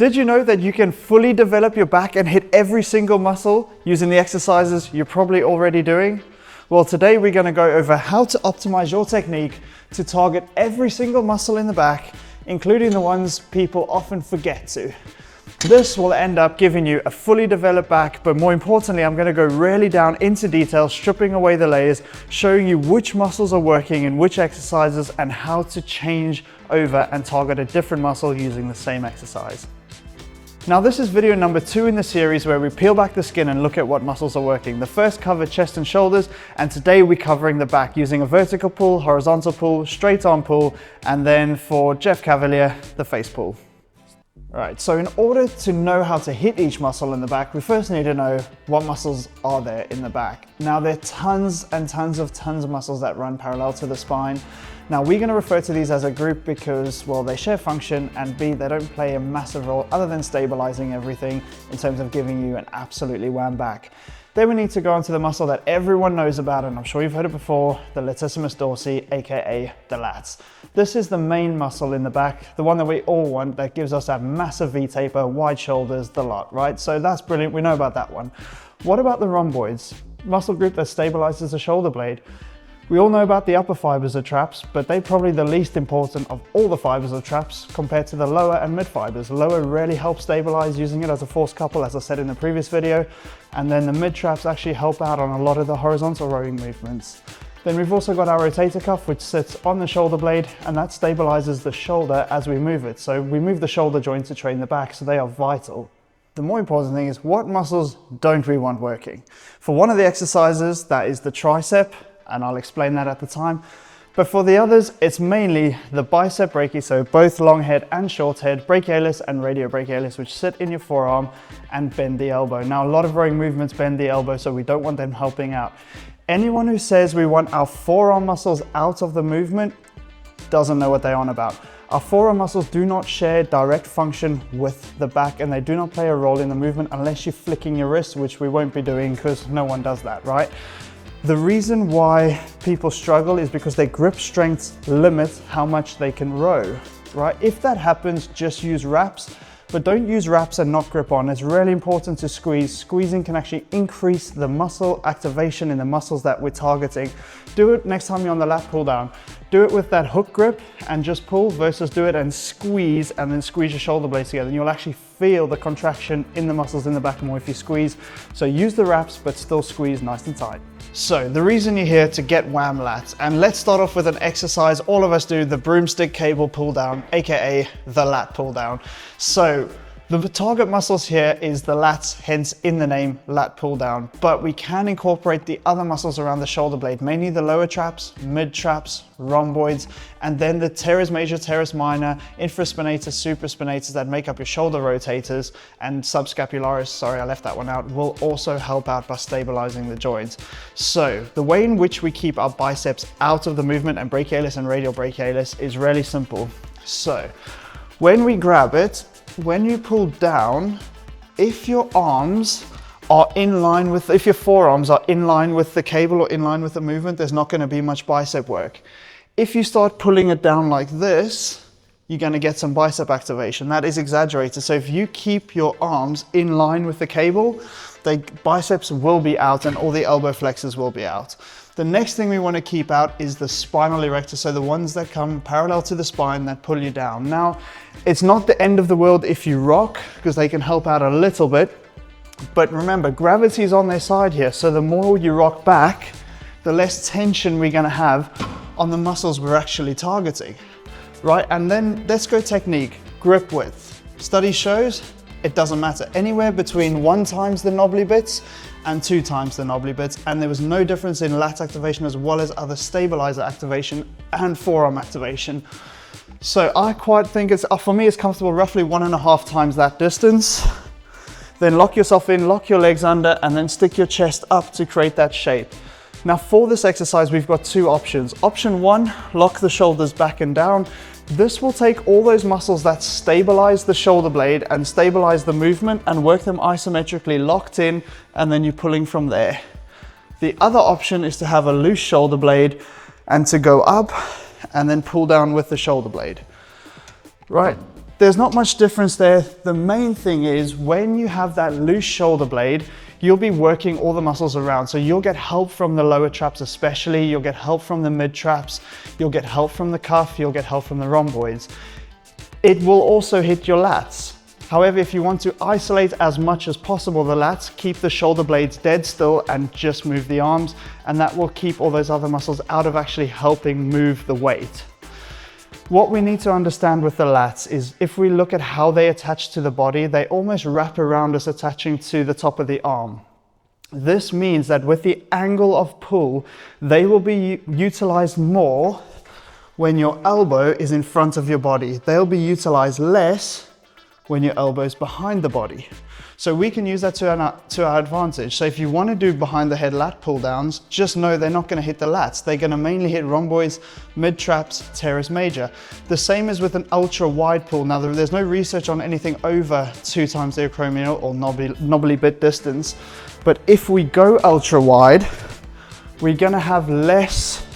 Did you know that you can fully develop your back and hit every single muscle using the exercises you're probably already doing? Well, today we're going to go over how to optimize your technique to target every single muscle in the back, including the ones people often forget to. This will end up giving you a fully developed back, but more importantly, I'm going to go really down into detail, stripping away the layers, showing you which muscles are working in which exercises and how to change over and target a different muscle using the same exercise. Now this is video number 2 in the series where we peel back the skin and look at what muscles are working. The first covered chest and shoulders, and today we're covering the back using a vertical pull, horizontal pull, straight arm pull, and then for Jeff Cavalier, the face pull. Alright, so in order to know how to hit each muscle in the back, we first need to know what muscles are there in the back. Now there are tons of muscles that run parallel to the spine. Now we're going to refer to these as a group because, well, they share function, and B, they don't play a massive role other than stabilizing everything in terms of giving you an absolutely wham back. Then we need to go on to the muscle that everyone knows about, and I'm sure you've heard it before, the latissimus dorsi, aka the lats. This is the main muscle in the back, the one that we all want, that gives us that massive V-taper, wide shoulders, the lot, right? So that's brilliant, we know about that one. What about the rhomboids? Muscle group that stabilizes the shoulder blade. We all know about the upper fibers of traps, but they're probably the least important of all the fibers of traps compared to the lower and mid fibers. Lower really helps stabilize using it as a force couple, as I said in the previous video, and then the mid traps actually help out on a lot of the horizontal rowing movements. Then we've also got our rotator cuff, which sits on the shoulder blade, and that stabilizes the shoulder as we move it. So we move the shoulder joint to train the back, so they are vital. The more important thing is, what muscles don't we want working? For one of the exercises, that is the tricep, and I'll explain that at the time. But for the others, it's mainly the bicep brachii, so both long head and short head, brachialis and radiobrachialis, which sit in your forearm and bend the elbow. Now, a lot of rowing movements bend the elbow, so we don't want them helping out. Anyone who says we want our forearm muscles out of the movement doesn't know what they're on about. Our forearm muscles do not share direct function with the back, and they do not play a role in the movement unless you're flicking your wrist, which we won't be doing because no one does that, right? The reason why people struggle is because their grip strengths limit how much they can row, right? If that happens, just use wraps, but don't use wraps and not grip on. It's really important to squeeze. Squeezing can actually increase the muscle activation in the muscles that we're targeting. Do it next time you're on the lat pull down. Do it with that hook grip and just pull, versus do it and then squeeze your shoulder blades together. And you'll actually feel the contraction in the muscles in the back more if you squeeze. So use the wraps, but still squeeze nice and tight. So the reason you're here to get wham lats, and let's start off with an exercise all of us do, the broomstick cable pull down, aka the lat pull down. So the target muscles here is the lats, hence in the name lat pull down, but we can incorporate the other muscles around the shoulder blade, mainly the lower traps, mid traps, rhomboids, and then the teres major, teres minor, infraspinatus, supraspinatus that make up your shoulder rotators, and subscapularis, sorry I left that one out, will also help out by stabilizing the joints. So the way in which we keep our biceps out of the movement and brachialis and radial brachialis is really simple. So when we grab it, when you pull down, if your arms are in line with, if your forearms are in line with the cable or in line with the movement, there's not going to be much bicep work. If you start pulling it down like this, you're going to get some bicep activation. That is exaggerated. So if you keep your arms in line with the cable, the biceps will be out and all the elbow flexors will be out. The next thing we want to keep out is the spinal erector, so the ones that come parallel to the spine that pull you down. Now, it's not the end of the world if you rock, because they can help out a little bit, but remember, gravity is on their side here, so the more you rock back, the less tension we're going to have on the muscles we're actually targeting, right? And then let's go technique, grip width. Study shows it doesn't matter, anywhere between 1 times the knobbly bits and 2 times the knobbly bits, and there was no difference in lat activation as well as other stabilizer activation and forearm activation. So I quite think it's, for me, it's comfortable roughly 1.5 times that distance. Then lock yourself in, lock your legs under, and then stick your chest up to create that shape. Now for this exercise, we've got 2 options. Option 1, lock the shoulders back and down. This will take all those muscles that stabilize the shoulder blade and stabilize the movement and work them isometrically locked in, and then you're pulling from there. The other option is to have a loose shoulder blade and to go up and then pull down with the shoulder blade. Right, there's not much difference there. The main thing is when you have that loose shoulder blade, you'll be working all the muscles around. So you'll get help from the lower traps especially, you'll get help from the mid traps, you'll get help from the cuff, you'll get help from the rhomboids. It will also hit your lats. However, if you want to isolate as much as possible the lats, keep the shoulder blades dead still and just move the arms, and that will keep all those other muscles out of actually helping move the weight. What we need to understand with the lats is if we look at how they attach to the body, they almost wrap around us attaching to the top of the arm. This means that with the angle of pull, they will be utilized more when your elbow is in front of your body. They'll be utilized less when your elbow is behind the body. So we can use that to our advantage. So if you want to do behind the head lat pull downs, just know they're not going to hit the lats. They're going to mainly hit rhomboids, mid traps, teres major. The same as with an ultra wide pull. Now there's no research on anything over 2 times the acromial or knobbly bit distance. But if we go ultra wide, we're going to have less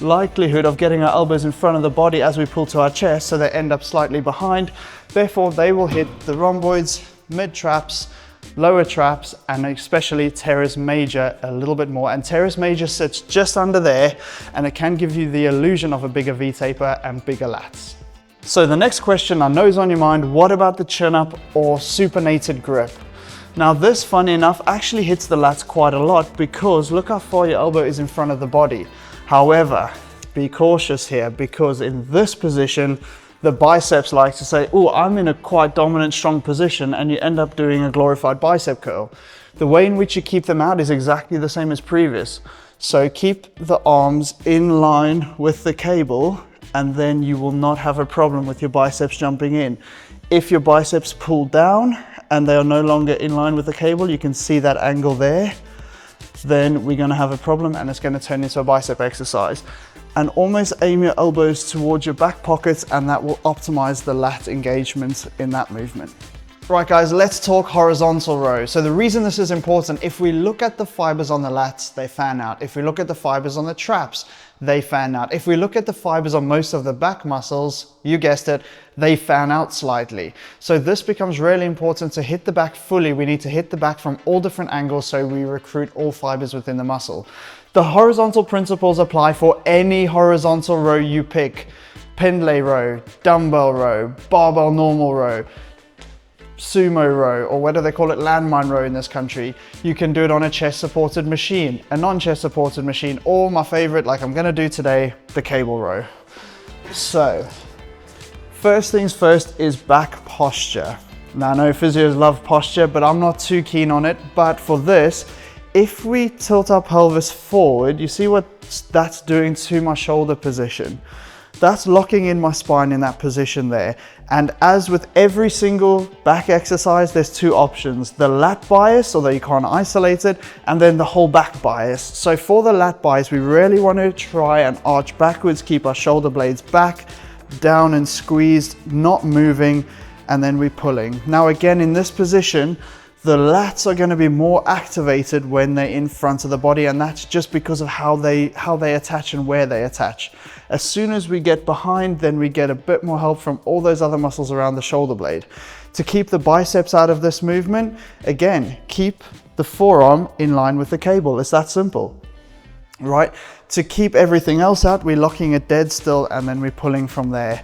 likelihood of getting our elbows in front of the body as we pull to our chest, so they end up slightly behind. Therefore, they will hit the rhomboids, mid traps, lower traps, and especially teres major a little bit more. And teres major sits just under there, and it can give you the illusion of a bigger V-taper and bigger lats. So the next question I know is on your mind, what about the chin up or supinated grip? Now this, funny enough, actually hits the lats quite a lot because look how far your elbow is in front of the body. However, be cautious here because in this position, the biceps like to say, oh, I'm in a quite dominant, strong position, and you end up doing a glorified bicep curl. The way in which you keep them out is exactly the same as previous. So keep the arms in line with the cable, and then you will not have a problem with your biceps jumping in. If your biceps pull down and they are no longer in line with the cable, you can see that angle there, then we're gonna have a problem and it's gonna turn into a bicep exercise. And almost aim your elbows towards your back pockets, and that will optimize the lat engagement in that movement. Right guys, let's talk horizontal row. So the reason this is important, if we look at the fibers on the lats, they fan out. If we look at the fibers on the traps, they fan out. If we look at the fibers on most of the back muscles, you guessed it, they fan out slightly. So this becomes really important to hit the back fully. We need to hit the back from all different angles so we recruit all fibers within the muscle. The horizontal principles apply for any horizontal row you pick. Pendlay row, dumbbell row, barbell normal row, sumo row, or what do they call it, landmine row in this country. You can do it on a chest supported machine, a non-chest supported machine, or my favorite, like I'm gonna do today, the cable row. So, first things first is back posture. Now I know physios love posture, but I'm not too keen on it. But for this, if we tilt our pelvis forward, you see what that's doing to my shoulder position? That's locking in my spine in that position there. And as with every single back exercise, there's 2 options. The lat bias, although you can't isolate it, and then the whole back bias. So for the lat bias, we really want to try and arch backwards, keep our shoulder blades back, down and squeezed, not moving, and then we're pulling. Now again, in this position, the lats are going to be more activated when they're in front of the body, and that's just because of how they attach and where they attach. As soon as we get behind, then we get a bit more help from all those other muscles around the shoulder blade. To keep the biceps out of this movement, again, keep the forearm in line with the cable. It's that simple, right? To keep everything else out, we're locking it dead still, and then we're pulling from there.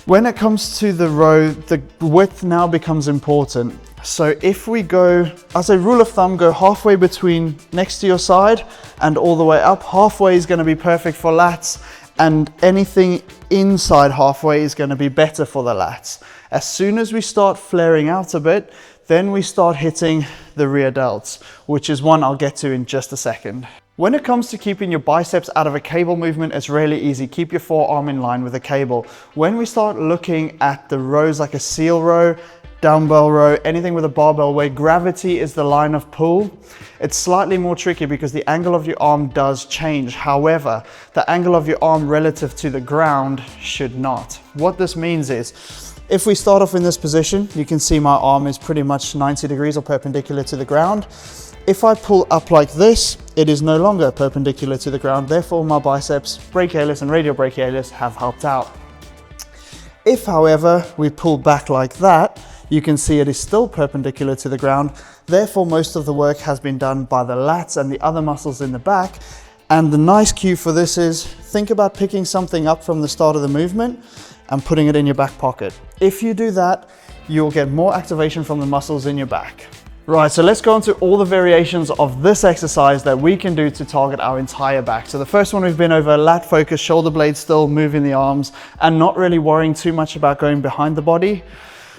When it comes to the row, the width now becomes important. So if we go, as a rule of thumb, go halfway between next to your side and all the way up. Halfway is going to be perfect for lats, and anything inside halfway is going to be better for the lats. As soon as we start flaring out a bit, then we start hitting the rear delts, which is one I'll get to in just a second. When it comes to keeping your biceps out of a cable movement, it's really easy. Keep your forearm in line with the cable. When we start looking at the rows like a seal row, dumbbell row, anything with a barbell where gravity is the line of pull, it's slightly more tricky because the angle of your arm does change. However, the angle of your arm relative to the ground should not. What this means is, if we start off in this position, you can see my arm is pretty much 90 degrees or perpendicular to the ground. If I pull up like this, it is no longer perpendicular to the ground. Therefore, my biceps, brachialis and radial brachialis have helped out. If, however, we pull back like that, you can see it is still perpendicular to the ground. Therefore, most of the work has been done by the lats and the other muscles in the back. And the nice cue for this is, think about picking something up from the start of the movement and putting it in your back pocket. If you do that, you'll get more activation from the muscles in your back. Right, so let's go on to all the variations of this exercise that we can do to target our entire back. So the first one we've been over, lat focus, shoulder blades still, moving the arms, and not really worrying too much about going behind the body.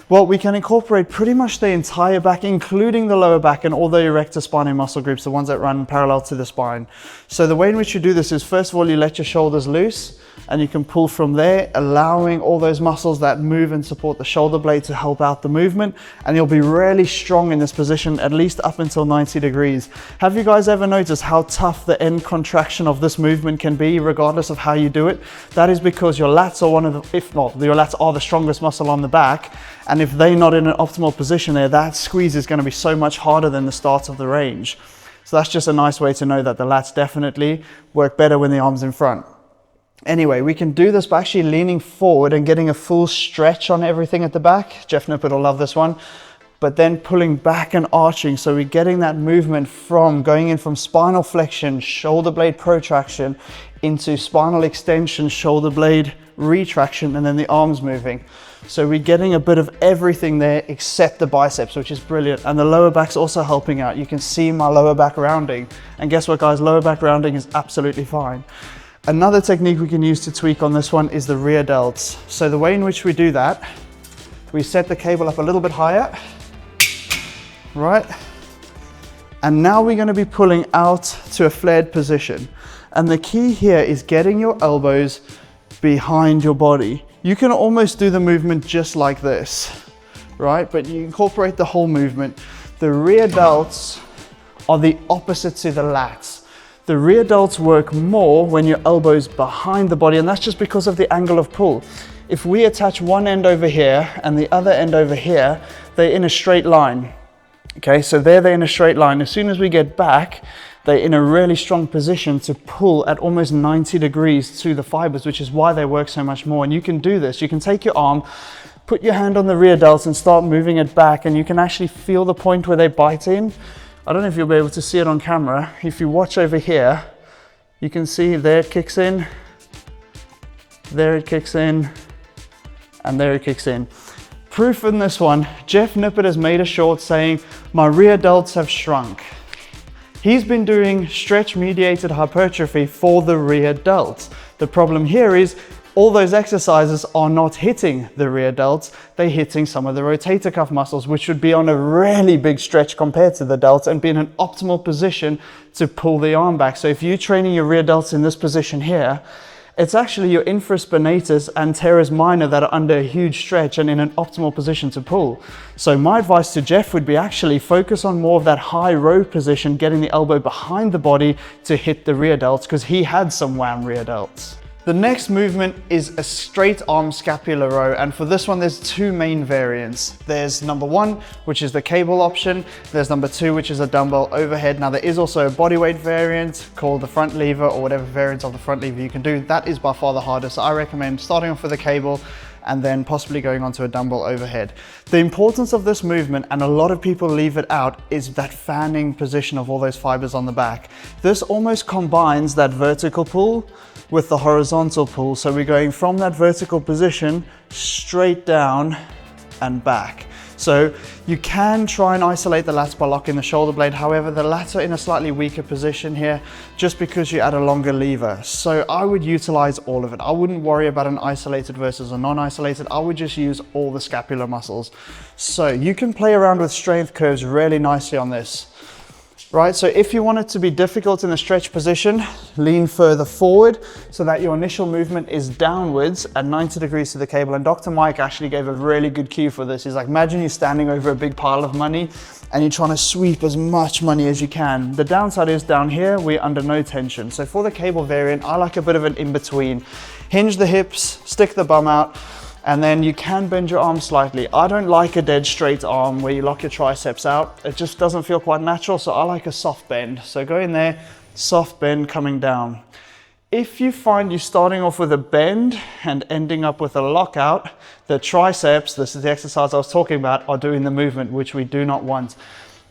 Well, we can incorporate pretty much the entire back, including the lower back and all the erector spinae muscle groups, the ones that run parallel to the spine. So the way in which you do this is, first of all, you let your shoulders loose and you can pull from there, allowing all those muscles that move and support the shoulder blade to help out the movement. And you'll be really strong in this position, at least up until 90 degrees. Have you guys ever noticed how tough the end contraction of this movement can be, regardless of how you do it? That is because your lats are one of the, if not, your lats are the strongest muscle on the back. And if they're not in an optimal position there, that squeeze is going to be so much harder than the start of the range. So that's just a nice way to know that the lats definitely work better when the arm's in front. Anyway, we can do this by actually leaning forward and getting a full stretch on everything at the back. Jeff Nippert will love this one. But then pulling back and arching. So we're getting that movement from going in from spinal flexion, shoulder blade protraction, into spinal extension, shoulder blade retraction, and then the arms moving. So we're getting a bit of everything there except the biceps, which is brilliant. And the lower back's also helping out. You can see my lower back rounding. And guess what, guys? Lower back rounding is absolutely fine. Another technique we can use to tweak on this one is the rear delts. So the way in which we do that, we set the cable up a little bit higher, right? And now we're going to be pulling out to a flared position. And the key here is getting your elbows behind your body. You can almost do the movement just like this, right? But you incorporate the whole movement. The rear delts are the opposite to the lats. The rear delts work more when your elbow's behind the body, and that's just because of the angle of pull. If we attach one end over here and the other end over here, they're in a straight line. Okay, so they're in a straight line. As soon as we get back, they're in a really strong position to pull at almost 90 degrees to the fibers, which is why they work so much more. And you can do this. You can take your arm, put your hand on the rear delts and start moving it back, and you can actually feel the point where they bite in. I don't know if you'll be able to see it on camera. If you watch over here, you can see there it kicks in, there it kicks in, and there it kicks in. Proof in this one, Jeff Nippert has made a short saying, my rear delts have shrunk. He's been doing stretch-mediated hypertrophy for the rear delts. The problem here is all those exercises are not hitting the rear delts, they're hitting some of the rotator cuff muscles, which would be on a really big stretch compared to the delts and be in an optimal position to pull the arm back. So if you're training your rear delts in this position here, it's actually your infraspinatus and teres minor that are under a huge stretch and in an optimal position to pull. So my advice to Jeff would be actually focus on more of that high row position, getting the elbow behind the body to hit the rear delts, because he had some wham rear delts. The next movement is a straight arm scapular row, and for this one there's two main variants. There's number one, which is the cable option. There's number two, which is a dumbbell overhead. Now there is also a bodyweight variant called the front lever, or whatever variant of the front lever you can do. That is by far the hardest. So I recommend starting off with a cable and then possibly going on to a dumbbell overhead. The importance of this movement, and a lot of people leave it out, is that fanning position of all those fibers on the back. This almost combines that vertical pull with the horizontal pull. So we're going from that vertical position straight down and back. So you can try and isolate the lats by locking the shoulder blade. However, the lats are in a slightly weaker position here just because you add a longer lever. So I would utilize all of it. I wouldn't worry about an isolated versus a non-isolated. I would just use all the scapular muscles. So you can play around with strength curves really nicely on this. Right, so if you want it to be difficult in the stretch position, lean further forward so that your initial movement is downwards at 90 degrees to the cable. And Dr. Mike actually gave a really good cue for this. He's like, imagine you're standing over a big pile of money and you're trying to sweep as much money as you can. The downside is down here, we're under no tension. So for the cable variant, I like a bit of an in-between. Hinge the hips, stick the bum out, and then you can bend your arm slightly. I don't like a dead straight arm where you lock your triceps out. It just doesn't feel quite natural, so I like a soft bend. So go in there, soft bend coming down. If you find you're starting off with a bend and ending up with a lockout, the triceps, this is the exercise I was talking about, are doing the movement, which we do not want.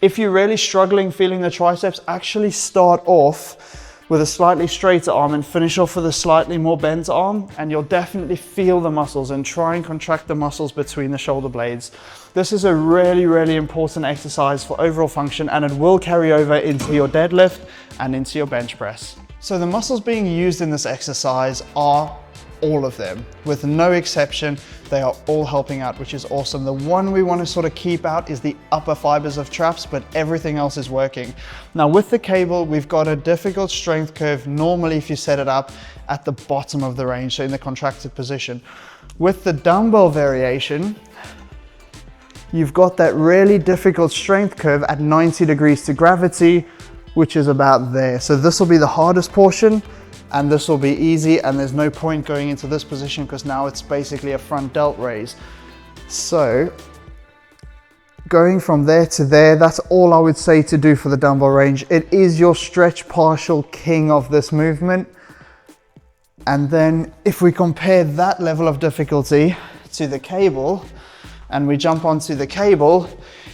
If you're really struggling feeling the triceps, actually start off with a slightly straighter arm and finish off with a slightly more bent arm, and you'll definitely feel the muscles, and try and contract the muscles between the shoulder blades. This is a really, really important exercise for overall function, and it will carry over into your deadlift and into your bench press. So the muscles being used in this exercise are all of them, with no exception. They are all helping out, which is awesome. The one we want to sort of keep out is the upper fibers of traps, but everything else is working. Now with the cable, we've got a difficult strength curve normally if you set it up at the bottom of the range, so in the contracted position. With the dumbbell variation, you've got that really difficult strength curve at 90 degrees to gravity, which is about there. So this will be the hardest portion, and this will be easy, and there's no point going into this position because now it's basically a front delt raise. So going from there to there, that's all I would say to do for the dumbbell range. It is your stretch partial king of this movement. And then if we compare that level of difficulty to the cable, and we jump onto the cable,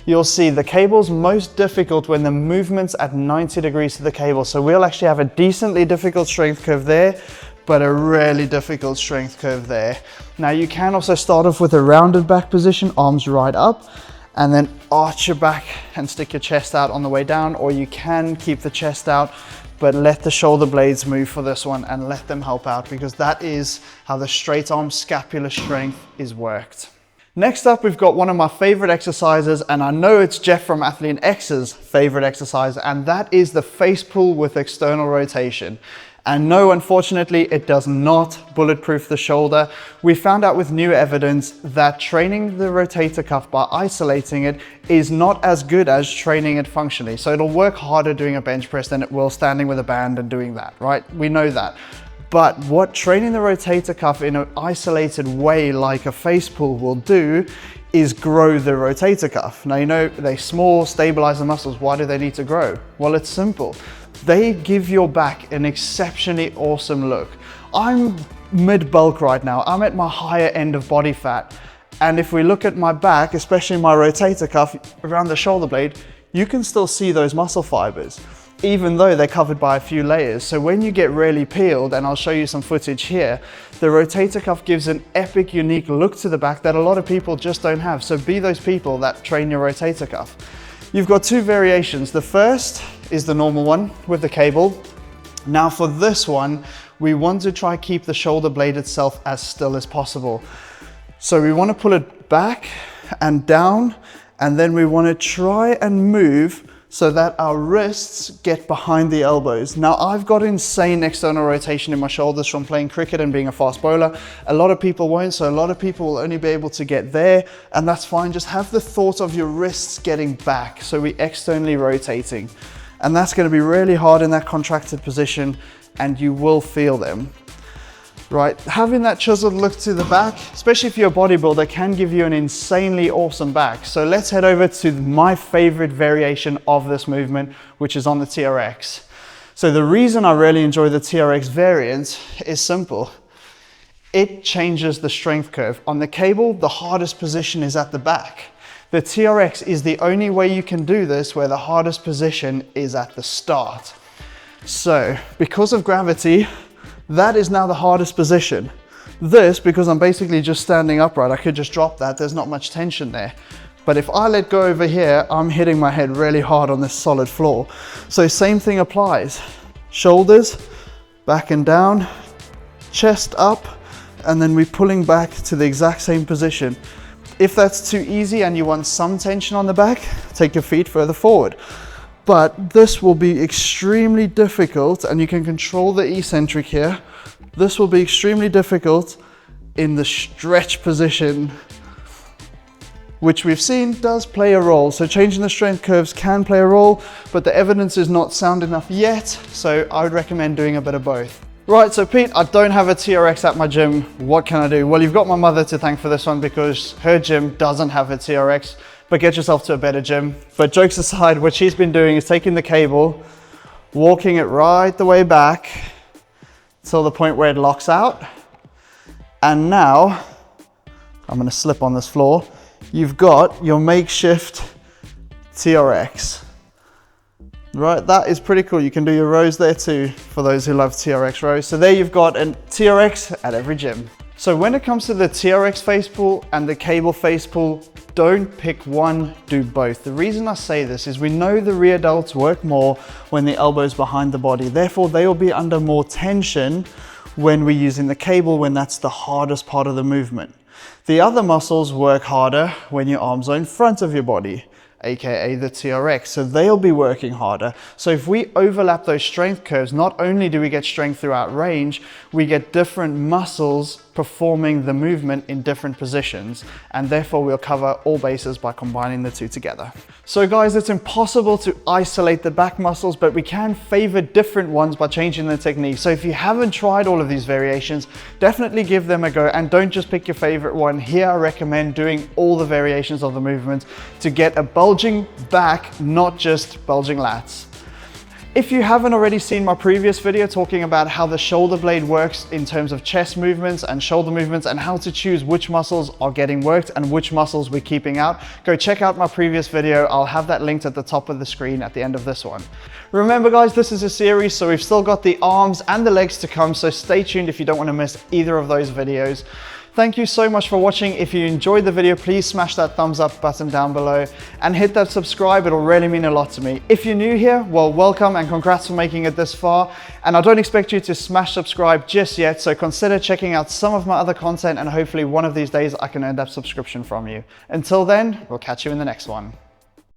you'll see the cable's most difficult when the movement's at 90 degrees to the cable. So we'll actually have a decently difficult strength curve there, but a really difficult strength curve there. Now you can also start off with a rounded back position, arms right up, and then arch your back and stick your chest out on the way down, or you can keep the chest out, but let the shoulder blades move for this one and let them help out, because that is how the straight arm scapular strength is worked. Next up, we've got one of my favorite exercises, and I know it's Jeff from Athlete X's favorite exercise, and that is the face pull with external rotation. And no, unfortunately, it does not bulletproof the shoulder. We found out with new evidence that training the rotator cuff by isolating it is not as good as training it functionally. So it'll work harder doing a bench press than it will standing with a band and doing that, right? We know that. But what training the rotator cuff in an isolated way like a face pull will do is grow the rotator cuff. Now, you know, they're small, stabilize the muscles. Why do they need to grow? Well, it's simple. They give your back an exceptionally awesome look. I'm mid-bulk right now. I'm at my higher end of body fat. And if we look at my back, especially my rotator cuff around the shoulder blade, you can still see those muscle fibers, even though they're covered by a few layers. So when you get really peeled, and I'll show you some footage here, the rotator cuff gives an epic, unique look to the back that a lot of people just don't have. So be those people that train your rotator cuff. You've got two variations. The first is the normal one with the cable. Now for this one, we want to try keep the shoulder blade itself as still as possible. So we want to pull it back and down, and then we want to try and move so that our wrists get behind the elbows. Now, I've got insane external rotation in my shoulders from playing cricket and being a fast bowler. A lot of people won't, so a lot of people will only be able to get there, and that's fine. Just have the thought of your wrists getting back, so we're externally rotating. And that's gonna be really hard in that contracted position, and you will feel them. Right, having that chiseled look to the back, especially if you're a bodybuilder, can give you an insanely awesome back. So let's head over to my favorite variation of this movement, which is on the TRX. So the reason I really enjoy the TRX variant is simple. It changes the strength curve. On the cable, the hardest position is at the back. The TRX is the only way you can do this where the hardest position is at the start. So because of gravity, that is now the hardest position. This, because I'm basically just standing upright, I could just drop that, there's not much tension there. But if I let go over here, I'm hitting my head really hard on this solid floor. So same thing applies. Shoulders, back and down, chest up, and then we're pulling back to the exact same position. If that's too easy and you want some tension on the back, take your feet further forward. But this will be extremely difficult, and you can control the eccentric here. This will be extremely difficult in the stretch position, which we've seen does play a role. So changing the strength curves can play a role, but the evidence is not sound enough yet. So I would recommend doing a bit of both. Right, so Pete, I don't have a TRX at my gym. What can I do? Well, you've got my mother to thank for this one, because her gym doesn't have a TRX. But get yourself to a better gym. But jokes aside, what she's been doing is taking the cable, walking it right the way back, till the point where it locks out. And now, I'm gonna slip on this floor, you've got your makeshift TRX. Right, that is pretty cool. You can do your rows there too, for those who love TRX rows. So there you've got a TRX at every gym. So when it comes to the TRX face pull and the cable face pull, don't pick one, do both. The reason I say this is we know the rear delts work more when the elbow's behind the body. Therefore, they will be under more tension when we're using the cable, when that's the hardest part of the movement. The other muscles work harder when your arms are in front of your body, aka the TRX, so they'll be working harder. So if we overlap those strength curves, not only do we get strength throughout range, we get different muscles performing the movement in different positions, and therefore we'll cover all bases by combining the two together. So guys, it's impossible to isolate the back muscles, but we can favor different ones by changing the technique. So if you haven't tried all of these variations, definitely give them a go, and don't just pick your favorite one. Here I recommend doing all the variations of the movement to get a bulging back, not just bulging lats. If you haven't already seen my previous video talking about how the shoulder blade works in terms of chest movements and shoulder movements and how to choose which muscles are getting worked and which muscles we're keeping out, go check out my previous video. I'll have that linked at the top of the screen at the end of this one. Remember guys, this is a series, so we've still got the arms and the legs to come, so stay tuned if you don't want to miss either of those videos. Thank you so much for watching. If you enjoyed the video, please smash that thumbs up button down below and hit that subscribe. It'll really mean a lot to me. If you're new here, well, welcome and congrats for making it this far. And I don't expect you to smash subscribe just yet, so consider checking out some of my other content, and hopefully one of these days I can earn that subscription from you. Until then, we'll catch you in the next one.